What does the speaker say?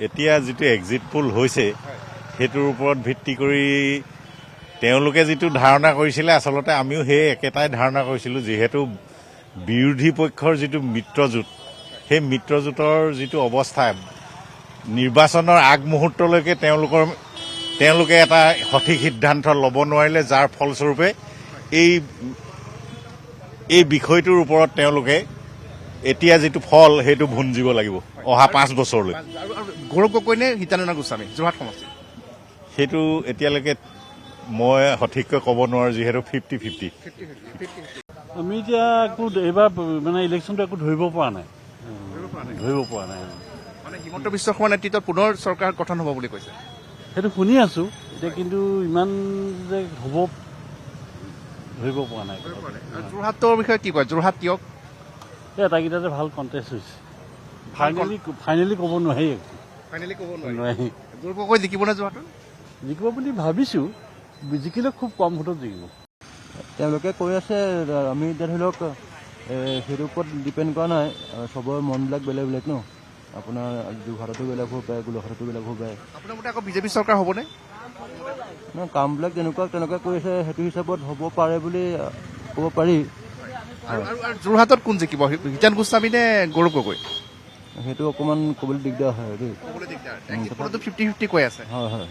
এতিয়া যিটো exit pole হৈছে সেইটোৰ ওপৰত ভিত্তি কৰি তেওঁলোকে যিটো ধাৰণা কৰিছিলে আচলতে আমিও সেই একেটাই ধাৰণা কৰিছিলোঁ। যিহেতু বিৰোধী পক্ষৰ যিটো মিত্ৰজোঁট, সেই মিত্ৰজোঁটৰ যিটো অৱস্থা নিৰ্বাচনৰ আগমুহূৰ্তলৈকে তেওঁলোকে এটা সঠিক সিদ্ধান্ত ল'ব নোৱাৰিলে, যাৰ ফলস্বৰূপে এই বিষয়টোৰ ওপৰত তেওঁলোকে এতিয়া যিটো ফল সেইটো ভুঞ্জিব লাগিব অহা 5 বছৰলৈ। গৌৰৱ গগৈ নে হিতানন্দ গোস্বামী যোৰহাট সমষ্টি? সেইটো এতিয়ালৈকে মই সঠিককৈ ক'ব নোৱাৰোঁ, যিহেতু 50-50। আমি এতিয়া একো এইবাৰ মানে ইলেকশ্যনটো একো ধৰিব পৰা নাই। মানে হিমন্ত বিশ্ব শৰ্মাৰ নেতৃত্বত পুনৰ চৰকাৰ গঠন হ'ব বুলি কৈছে। সেইটো শুনি আছোঁ এতিয়া, কিন্তু ইমান যে হ'ব ধৰিব পৰা নাই। যোৰহাটৰ বিষয়ে কি কয়? যোৰহাট কিয়? এই এটাকেইটাতে ভাল কণ্টেষ্ট হৈছে। ফাইনেলি ক'ব নোৱাৰি। ফাইনেলি ক'ব নোৱাৰি। গৌৰৱ গগৈ জিকিব নে যোৰহাটত? জিকিব বুলি ভাবিছোঁ, জিকিলে খুব কম ভোটত জিকিব। তেওঁলোকে কৈ আছে, আমি এতিয়া ধৰি লওক সেইটোৰ ওপৰত ডিপেণ্ড কৰা নাই। চবৰে মনবিলাক বেলেগ বেলেগ ন। আপোনাৰ যোৰহাটতো বেলেগ হ'ব পাৰে, গোলাঘাটতো বেলেগ হ'ব পাৰে। আপোনাৰ মতে আকৌ বিজেপি চৰকাৰ হ'বনে? কামবিলাক তেনেকুৱা কৰি আছে, সেইটো হিচাপত হ'ব পাৰে বুলি ক'ব পাৰি। আৰু যোৰহাটত কোন জিকিব, হিতান গোস্বামী নে গৌৰৱ গগৈ? সেইটো অকণমান ক'বলৈ দিগদাৰ হয় দেই। 50-50 কৈ আছে। হয়।